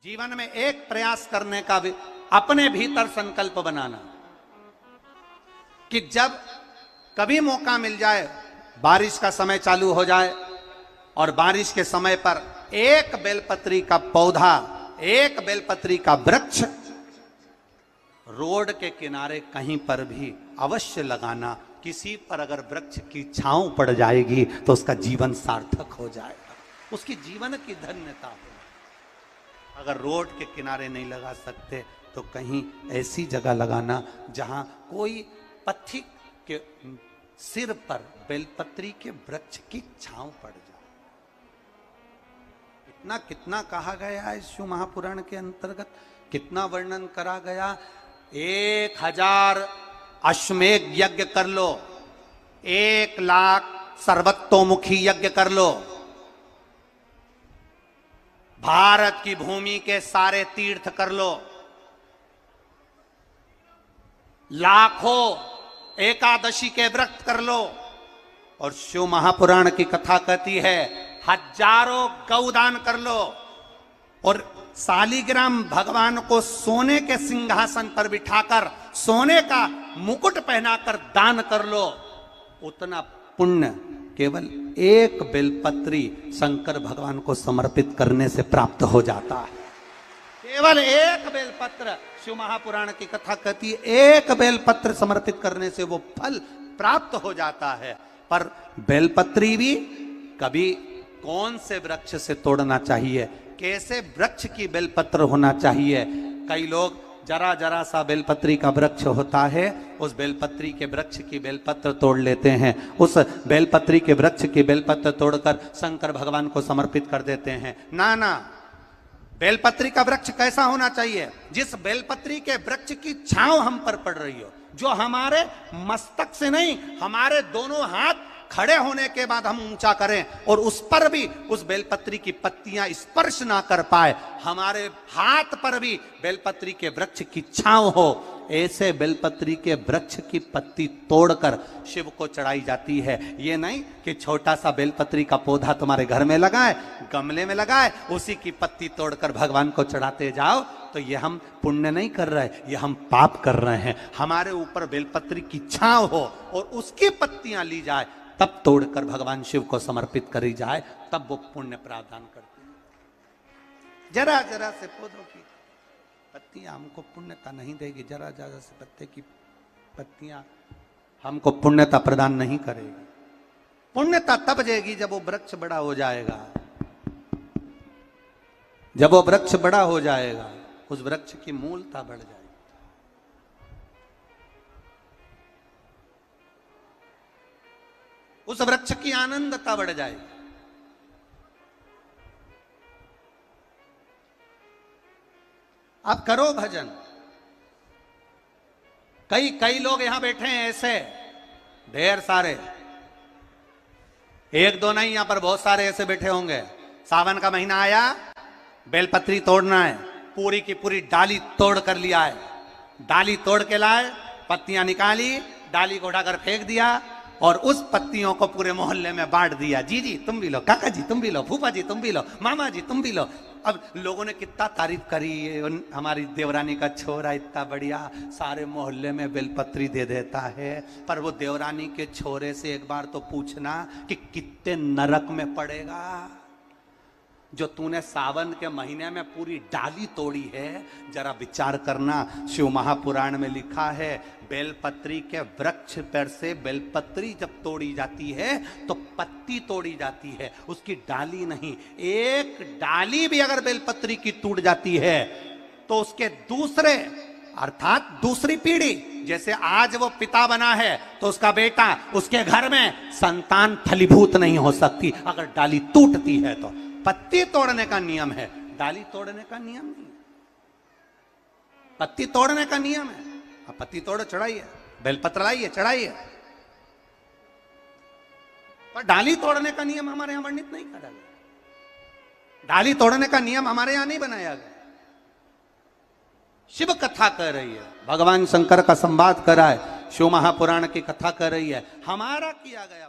जीवन में एक प्रयास करने का भी अपने भीतर संकल्प बनाना कि जब कभी मौका मिल जाए, बारिश का समय चालू हो जाए और बारिश के समय पर एक बेलपत्री का पौधा, एक बेलपत्री का वृक्ष रोड के किनारे कहीं पर भी अवश्य लगाना। किसी पर अगर वृक्ष की छांव पड़ जाएगी तो उसका जीवन सार्थक हो जाएगा, उसकी जीवन की धन्यता हो। अगर रोड के किनारे नहीं लगा सकते तो कहीं ऐसी जगह लगाना जहां कोई पथिक के सिर पर बेलपत्री के वृक्ष की छांव पड़ जाए। इतना कितना कहा गया है शिव महापुराण के अंतर्गत, कितना वर्णन करा गया। 1000 अश्वमेध यज्ञ कर लो, 1,00,000 सर्वतोमुखी यज्ञ कर लो, भारत की भूमि के सारे तीर्थ कर लो, लाखों एकादशी के व्रत कर लो, और शिव महापुराण की कथा कहती है हजारों गौदान कर लो, और शालिग्राम भगवान को सोने के सिंहासन पर बिठाकर सोने का मुकुट पहनाकर दान कर लो। उतना पुण्य केवल एक बेलपत्री शंकर भगवान को समर्पित करने से प्राप्त हो जाता है। केवल एक बेलपत्र, शिव महापुराण की कथा कहती है एक बेलपत्र समर्पित करने से वो फल प्राप्त हो जाता है। पर बेलपत्री भी कभी कौन से वृक्ष से तोड़ना चाहिए, कैसे वृक्ष की बेलपत्र होना चाहिए। कई लोग जरा जरा सा बेलपत्री का वृक्ष होता है, उस बेलपत्री के वृक्ष की बेलपत्र तोड़ लेते हैं, उस बेलपत्री के वृक्ष की बेलपत्र तोड़कर शंकर भगवान को समर्पित कर देते हैं। ना ना, बेलपत्री का वृक्ष कैसा होना चाहिए, जिस बेलपत्री के वृक्ष की छांव हम पर पड़ रही हो, जो हमारे मस्तक से नहीं, हमारे दोनों हाथ खड़े होने के बाद हम ऊंचा करें और उस पर भी उस बेलपत्री की पत्तियां स्पर्श ना कर पाए, हमारे हाथ पर भी बेलपत्री के वृक्ष की छांव हो, ऐसे बेलपत्री के वृक्ष की पत्ती तोड़कर शिव को चढ़ाई जाती है। ये नहीं कि छोटा सा बेलपत्री का पौधा तुम्हारे घर में लगाए, गमले में लगाए, उसी की पत्ती तोड़कर भगवान को चढ़ाते जाओ, तो ये हम पुण्य नहीं कर रहे, ये हम पाप कर रहे हैं। हमारे ऊपर बेलपत्री की छांव हो और उसकी पत्तियां ली जाए, तब तोड़कर भगवान शिव को समर्पित करी जाए, तब वो पुण्य प्रावधान करते हैं। जरा जरा से पौधों की पत्तियां हमको पुण्यता नहीं देगी, जरा जरा से पत्ते की पत्तियां हमको पुण्यता प्रदान नहीं करेगी। पुण्यता तब देगी जब वो वृक्ष बड़ा हो जाएगा। जब वो वृक्ष बड़ा हो जाएगा, उस वृक्ष की मूलता बढ़ जाएगी। उस वृक्ष की आनंदता बढ़ जाएगी। आप करो भजन। कई लोग यहां बैठे हैं ऐसे, ढेर सारे, एक दो नहीं, यहां पर बहुत सारे ऐसे बैठे होंगे। सावन का महीना आया, बेलपत्री तोड़ना है, पूरी की पूरी डाली तोड़ कर लिया है, डाली तोड़ के लाए, पत्तियां निकाली, डाली को उठाकर फेंक दिया और उस पत्तियों को पूरे मोहल्ले में बांट दिया। जी जी तुम भी लो, काका जी तुम भी लो, फूफा जी तुम भी लो, मामा जी तुम भी लो। अब लोगों ने कितना तारीफ करी, हमारी देवरानी का छोरा इतना बढ़िया सारे मोहल्ले में बेलपत्री दे देता है। पर वो देवरानी के छोरे से एक बार तो पूछना कि कितने नरक में पड़ेगा जो तूने सावन के महीने में पूरी डाली तोड़ी है। जरा विचार करना, शिव महापुराण में लिखा है बेलपत्री के वृक्ष पर से बेलपत्री जब तोड़ी जाती है तो पत्ती तोड़ी जाती है, उसकी डाली नहीं। एक डाली भी अगर बेलपत्री की टूट जाती है तो उसके दूसरे अर्थात दूसरी पीढ़ी, जैसे आज वो पिता बना है तो उसका बेटा, उसके घर में संतान फलीभूत नहीं हो सकती अगर डाली टूटती है। तो पत्ती तोड़ने का नियम है, डाली तोड़ने का नियम नहीं। पत्ती तोड़ने का नियम है। अब पत्ती तोड़ो, चढ़ाइए, बेलपत्र लाइए, चढ़ाइए, पर डाली तोड़ने का नियम हमारे यहां वर्णित नहीं करा गया। डाली तोड़ने का नियम हमारे यहां नहीं बनाया गया। शिव कथा कह रही है, भगवान शंकर का संवाद कर रहा है, शिव महापुराण की कथा कर रही है, हमारा किया गया